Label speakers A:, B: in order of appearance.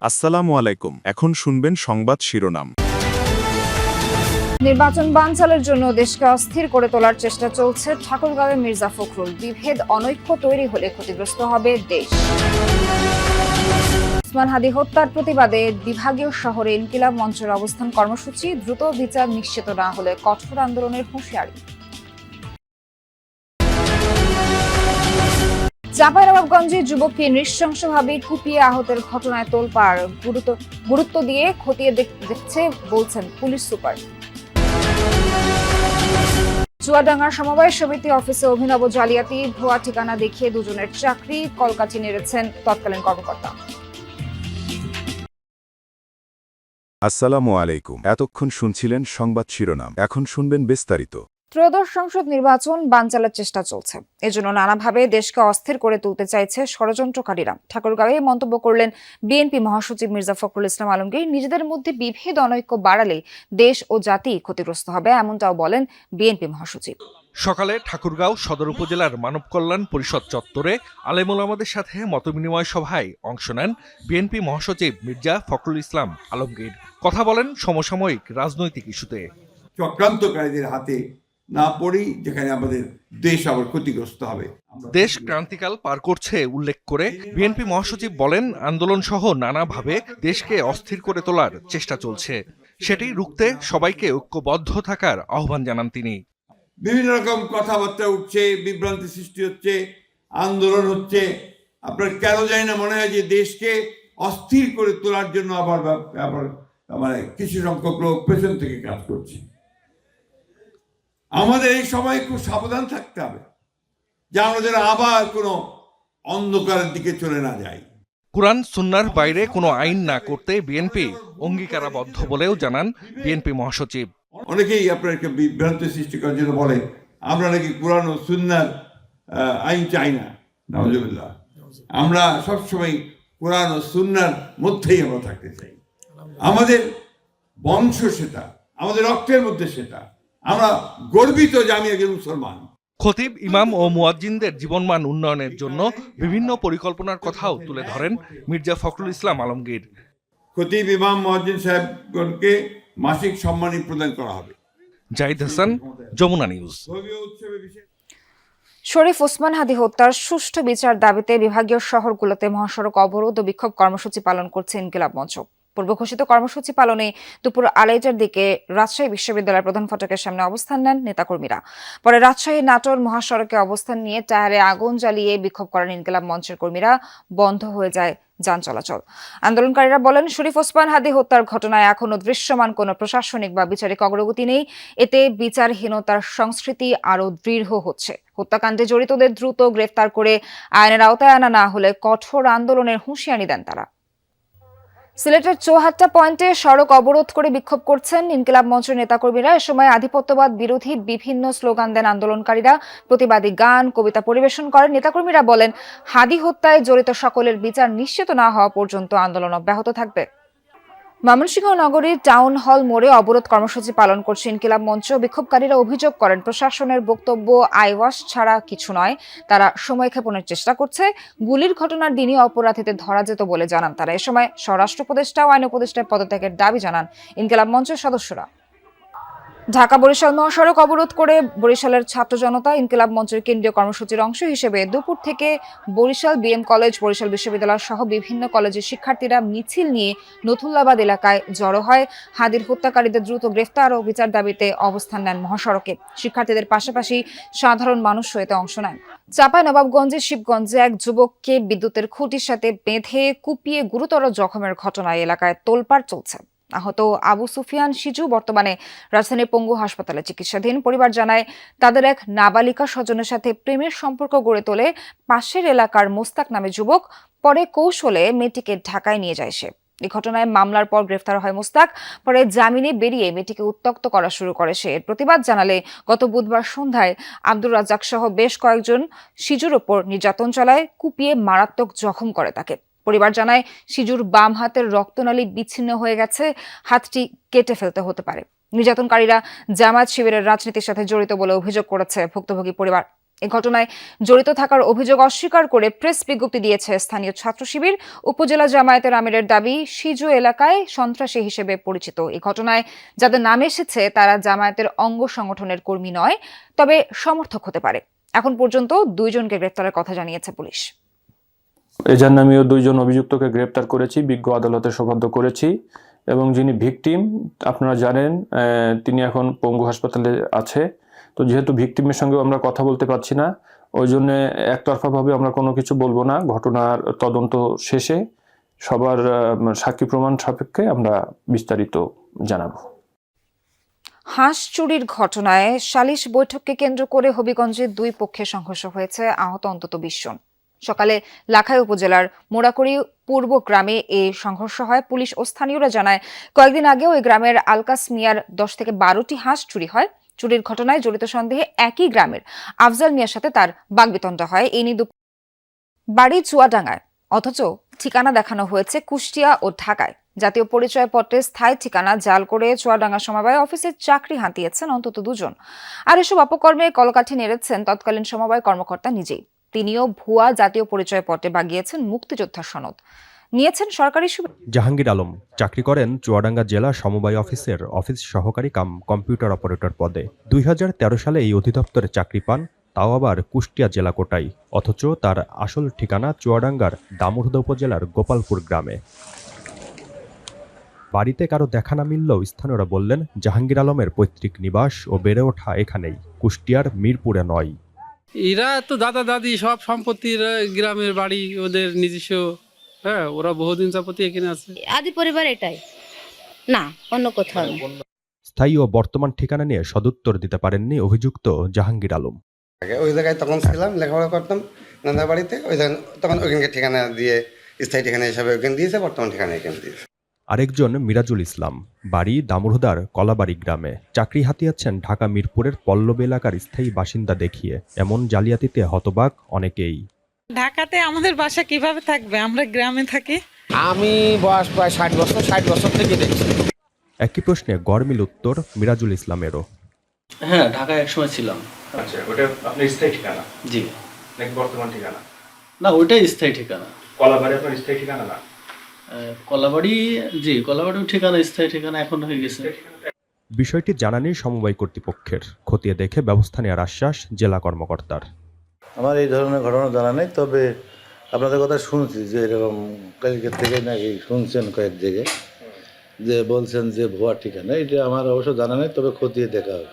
A: আসসালামু আলাইকুম। এখন শুনবেন সংবাদ শিরোনাম।
B: নির্বাচন বানচালের জন্য দেশকে অস্থির করে তোলার চেষ্টা চলছে। ঠাকুরগাঁওয়ে মির্জা ফখরুল, বিভেদ অনৈক্য তৈরি হলে ক্ষতিগ্রস্ত হবে দেশ। ওসমান হাদি হত্যার প্রতিবাদে বিভাগীয় শহরে ইনকিলাব মঞ্চের অবস্থান কর্মসূচি, দ্রুত বিচার নিশ্চিত না হলে কঠোর আন্দোলনের হুঁশিয়ারি। চাঁপাইনবাবগঞ্জে যুবককে নৃশংসভাবে কুপিয়ে আহতের ঘটনায় তোলপাড়, গুরুত্ব দিয়ে খতিয়ে দেখছে বলছেন পুলিশ সুপার। চুয়াডাঙ্গার সমবায় সমিতি অফিসে অভিনব জালিয়াতি, ভুয়া ঠিকানা দেখিয়ে দুজনের চাকরি কলকাঠি নেড়েছেন তৎকালীন কর্মকর্তা।
A: আসসালামু আলাইকুম। এতক্ষণ শুনছিলেন সংবাদ শিরোনাম, এখন শুনবেন বিস্তারিত।
B: ত্রয়োদশ সংসদ নির্বাচন বানচালের চেষ্টা চলছে। এজন্য নানাভাবে দেশকে অস্থির করে তুলতে চাইছে ষড়যন্ত্রকারীরা। ঠাকুরগাঁওয়ে মন্তব্য করলেন বিএনপি মহাসচিব মির্জা ফখরুল ইসলাম আলমগীর। নিজেদের মধ্যে বিভেদ অনৈক্য বাড়ালে দেশ ও জাতি ক্ষতিগ্রস্ত হবে, এমনটাও বলেন বিএনপি মহাসচিব।
C: সকালে ঠাকুরগাঁও সদর উপজেলার মানব কল্যাণ পরিষদ চত্বরে আলেম ওলামাদের সাথে মতবিনিময় সভায় অংশ নেন বিএনপি মহাসচিব মির্জা ফখরুল ইসলাম আলমগীর। কথা বলেন সমসাময়িক রাজনৈতিক ইস্যুতে।
D: চক্রান্তকারীদের হাতে না পড়ি, যেখানে আমাদের দেশ আবার ক্ষতিগ্রস্ত হবে।
C: দেশ ক্রান্তিকাল পার করছে উল্লেখ করে বিএনপি মহাসচিব বলেন, আন্দোলন সহ নানাভাবে দেশকে অস্থির করে তোলার চেষ্টা চলছে। সেটি রুখতে সবাইকে ঐক্যবদ্ধ থাকার আহ্বান জানান তিনি।
D: বিভিন্ন রকম কথাবার্তা উঠছে, বিভ্রান্তি সৃষ্টি হচ্ছে, আন্দোলন হচ্ছে। আপনার কেন জানি না মনে হয় যে দেশকে অস্থির করে তোলার জন্য আবার মানে কিছু সংখ্যক লোক পেছন থেকে কাজ করছে। আমাদের এই সময় খুব সাবধান থাকতে হবে যে আমরা যেন আবার কোনো অন্ধকারের দিকে চলে না যাই।
C: কুরআন সুন্নাহর বাইরে কোনো আইন না করতে বিএনপি অঙ্গীকারাবদ্ধ বলেও জানান বিএনপি মহাসচিব।
D: অনেকেই আপনার একটা বিভ্রান্তি সৃষ্টি করার জন্য বলে আমরা নাকি কুরআন ও সুন্নাহর আইন চাই না। নাউজুবিল্লাহ। আমরা সবসময় কুরআন ও সুন্নাহর মধ্যেই আমরা থাকতে চাই। আমাদের বংশ সেটা, আমাদের রক্তের মধ্যে সেটা। আমরা গর্বিত যে আমি একজন মুসলমান।
C: খতিব, ইমাম ও মুয়াজ্জিনদের জীবনমান উন্নয়নের জন্য বিভিন্ন পরিকল্পনার কথাও তুলে ধরেন মির্জা ফখরুল ইসলাম আলমগীর।
D: খতিব, ইমাম, মুয়াজ্জিন সাহেবগণকে মাসিক সম্মানী প্রদান করা হবে।
C: জাহিদ হাসান, যমুনা নিউজ।
B: শরীফ ওসমান হাদি হত্যার সুষ্ঠু বিচার দাবিতে বিভাগীয় শহরগুলোতে মহাসড়ক অবরোধ ও বিক্ষোভ কর্মসূচি পালন করছে ইনকিলাব মঞ্চ। পূর্ব ঘোষিত কর্মসূচি পালনে দুপুর 2:30টার দিকে রাজশাহী বিশ্ববিদ্যালয়ের প্রধান ফটকের সামনে অবস্থান নেন নেতাকর্মীরা। পরে রাজশাহী নাটোর মহাসড়কে অবস্থান নিয়ে টায়ারে আগুন জ্বালিয়ে বিক্ষোভ করেন ইনকিলাব মঞ্চের কর্মীরা। বন্ধ হয়ে যায় যান চলাচল। আন্দোলনকারীরা বলেন, শরীফ ওসমান হাদি হত্যার ঘটনায় এখনো দৃশ্যমান কোনো প্রশাসনিক বা বিচারিক অগ্রগতি নেই। এতে বিচারহীনতার সংস্কৃতি আরও দৃঢ় হচ্ছে। হত্যাকাণ্ডে জড়িতদের দ্রুত গ্রেফতার করে আইনের আওতায় আনা না হলে কঠোর আন্দোলনের হুঁশিয়ারি দেন তারা। সিলেটের চৌহাট্টা পয়েন্টে সড়ক অবরোধ করে বিক্ষোভ করছেন ইনকিলাব মঞ্চের নেতাকর্মীরা। এ সময় আধিপত্যবাদ বিরোধী বিভিন্ন স্লোগান দেন আন্দোলনকারীরা। প্রতিবাদী গান, কবিতা পরিবেশন করেন। নেতাকর্মীরা বলেন, হাদি হত্যায় জড়িত সকলের বিচার নিশ্চিত না হওয়া পর্যন্ত আন্দোলন অব্যাহত থাকবে। ময়মনসিংহ নগরীর টাউন হল মোড়ে অবরোধ কর্মসূচি পালন করছে ইনকিলাব মঞ্চ। বিক্ষোভকারীরা অভিযোগ করেন, প্রশাসনের বক্তব্য আইওয়াশ ছাড়া কিছু নয়। তারা সময়ক্ষেপণের চেষ্টা করছে। গুলির ঘটনার দিনই অপরাধীদের ধরা যেত বলে জানান তারা। এ সময় স্বরাষ্ট্র উপদেষ্টা ও আইন উপদেষ্টার পদত্যাগের দাবি জানান ইনকিলাব মঞ্চের সদস্যরা। ঢাকা বরিশাল মহাসড়ক অবরোধ করে বরিশালের ছাত্র জনতা ইনকিলাব মঞ্চের কেন্দ্রীয় কর্মসূচির অংশ হিসেবে দুপুর থেকে বরিশাল বিএম কলেজ, বরিশাল বিশ্ববিদ্যালয় সহ বিভিন্ন কলেজের শিক্ষার্থীরা মিছিল নিয়ে নথুল্লাবাদ এলাকায় জড়ো হয়। হাদির হত্যাকারীদের দ্রুত গ্রেফতার ও বিচার দাবিতে অবস্থান নেন মহাসড়কে। শিক্ষার্থীদের পাশাপাশি সাধারণ মানুষও এতে অংশ নেন। চাঁপাইনবাবগঞ্জের শিবগঞ্জে এক যুবককে বিদ্যুতের খুঁটির সাথে বেঁধে কুপিয়ে গুরুতর জখমের ঘটনায় এলাকায় তোলপাড় চলছে। আহত আবু সুফিয়ান সিজু বর্তমানে রাজধানীর পঙ্গু হাসপাতালে চিকিৎসাধীন। পরিবার জানায়, তাদের এক নাবালিকা স্বজনের সাথে প্রেমের সম্পর্ক গড়ে তোলে পাশের এলাকার মোস্তাক নামে যুবক। পরে কৌশলে মেয়েটিকে ঢাকায় নিয়ে যায় সে। এই ঘটনায় মামলার পর গ্রেফতার হয় মোস্তাক। পরে জামিনে বেরিয়ে মেয়েটিকে উত্ত্যক্ত করা শুরু করে সে। এর প্রতিবাদ জানালে গত বুধবার সন্ধ্যায় আব্দুর রাজ্জাক সহ বেশ কয়েকজন সিজুর ওপর নির্যাতন চালায়, কুপিয়ে মারাত্মক জখম করে তাকে। পরিবার জানায়, সিজুর বাম হাতের রক্তনালী বিচ্ছিন্ন হয়ে গেছে, হাতটি কেটে ফেলতে হতে পারে। নির্যাতনকারীরা জামায়াত শিবিরের রাজনীতির সাথে জড়িত বলে অভিযোগ করেছে ভুক্তভোগী পরিবার। এ ঘটনায় জড়িত থাকার অভিযোগ অস্বীকার করে প্রেস বিজ্ঞপ্তি দিয়েছে স্থানীয় ছাত্র শিবির। উপজেলা জামায়াতের আমিরের দাবি, সিজু এলাকায় সন্ত্রাসী হিসেবে পরিচিত এই ঘটনায় যাদের নাম এসেছে তারা জামায়াতের অঙ্গ সংগঠনের কর্মী নয়, তবে সমর্থক হতে পারে। এখন পর্যন্ত 2 জনকে গ্রেপ্তারের কথা জানিয়েছে পুলিশ।
E: এজার নামীয় 2 জন অভিযুক্তকে গ্রেপ্তার করেছি, বিজ্ঞ আদালতে সোপর্দ করেছি এবং যিনি ভিকটিম আপনারা জানেন তিনি এখন পঙ্গু হাসপাতালে আছে। তো যেহেতু ভিকটিমের সঙ্গে আমরা কথা বলতে পারছি না, ওই জন্য একতরফাভাবে আমরা কোনো কিছু বলবো না। ঘটনার তদন্ত শেষে সবার সাক্ষী প্রমাণ সাপেক্ষে আমরা বিস্তারিত জানাবো।
B: হাঁস চুরির ঘটনায় সালিশ বৈঠককে কেন্দ্র করে হবিগঞ্জে 2 পক্ষে সংঘর্ষ হয়েছে, আহত অন্তত 20 জন। সকালে লাখাই উপজেলার মোড়াকুড়ি পূর্ব গ্রামে এই সংঘর্ষ হয়। পুলিশ ও স্থানীয়রা জানায়, কয়েকদিন আগেও ওই গ্রামের আলকাস মিয়ার 10 থেকে 12টি হাঁস চুরি হয়। চুরির ঘটনায় জড়িত সন্দেহে একই গ্রামের আফজাল মিয়ার সাথে তার বাগবিতণ্ডা হয়। এই নিয়ে বাড়ি চুয়াডাঙ্গায়, অথচ ঠিকানা দেখানো হয়েছে কুষ্টিয়া ও ঢাকায়। জাতীয় পরিচয়পত্রে স্থায়ী ঠিকানা জাল করে চুয়াডাঙ্গা সমবায় অফিসে চাকরি হাতিয়েছেন অন্তত 2 জন। আর এসব অপকর্মে কলকাঠি নেড়েছেন তৎকালীন সমবায় কর্মকর্তা নিজেই। তিনিও ভুয়া জাতীয় পরিচয়পত্রে বাগিয়েছেন মুক্তিযোদ্ধার সনদ, নিয়েছেন সরকারি সুবিধা।
F: জাহাঙ্গীর আলম চাকরি করেন চুয়াডাঙ্গা জেলা সমবায় অফিসের অফিস সহকারী কাম কম্পিউটার অপারেটর পদে। 2013 সালে এই অধিদপ্তরে চাকরি পান, তাও আবার কুষ্টিয়া জেলা কোটায়। অথচ তার আসল ঠিকানা চুয়াডাঙ্গার দামুড়হুদা উপজেলার গোপালপুর গ্রামে। বাড়িতে কারো দেখা না মিললেও স্থানীয়রা বললেন, জাহাঙ্গীর আলমের পৈতৃক নিবাস ও বেড়ে ওঠা এখানেই, কুষ্টিয়ার মিরপুরে নয়।
G: এরা তো দাদা দাদি সব সম্পত্তির গ্রামের বাড়ি ওদের নিজস্ব। হ্যাঁ, ওরা বহুদিন যাবতীয় এখানে আছে।
H: আদি পরিবার এটাই, না অন্য কোথাও না।
F: স্থায়ী ও বর্তমান ঠিকানা নিয়ে সদুত্তর দিতে পারেননি অভিযুক্ত জাহাঙ্গীর আলম।
I: ওই জায়গায় তখন ছিলাম, লেখাপড়া করতাম নানার বাড়িতে। তখন ওইখানকে ঠিকানা দিয়ে স্থায়ী ঠিকানা হিসাবে ওইখানে দিয়েছে, বর্তমান ঠিকানা এখানে দিয়েছে।
F: আরেকজন মিরাজুল ইসলাম, বাড়ি দামুড়হুদার কলাবাড়ি গ্রামে। চাকরি হাতিয়াচ্ছেন ঢাকা মিরপুরের পল্লবী এলাকার স্থায়ী বাসিন্দা দেখিয়ে। এমন জালিয়াতিতে হতবাক অনেকেই।
J: ঢাকাতে আমাদের বাসা কিভাবে থাকবে, আমরা গ্রামে থাকি।
K: আমি বয়স প্রায় 60 বছর থেকে দেখছি।
F: একই প্রশ্নে গরমিল উত্তর মিরাজুল ইসলামেরও।
L: হ্যাঁ, ঢাকায় একসময় ছিলাম।
C: আচ্ছা, ওটা আপনার স্থায়ী ঠিকানা?
L: জি।
C: নাকি বর্তমান ঠিকানা?
L: না, ওইটাই স্থায়ী ঠিকানা।
C: কলাবাড়ি আপনার স্থায়ী ঠিকানা না?
L: কলাবাড়ি, জি, কলাবাড়ির ঠিকানা স্থায়ী ঠিকানা এখন হয়ে গেছে।
F: বিষয়টি জানা নেই সমবায় কর্তৃপক্ষের। খতিয়ে দেখে ব্যবস্থা নেওয়ার আশ্বাস জেলা কর্মকর্তার।
M: আমার এই ধরনের ঘটনা জানা নেই, তবে আপনাদের কথা শুনছি যে এরকম কালকে থেকে নাকি শুনছেন কয়েক জায়গায় যে বলছেন যে ভুয়া ঠিকানা। এটা আমার অবশ্য জানা নেই, তবে খতিয়ে দেখা হবে।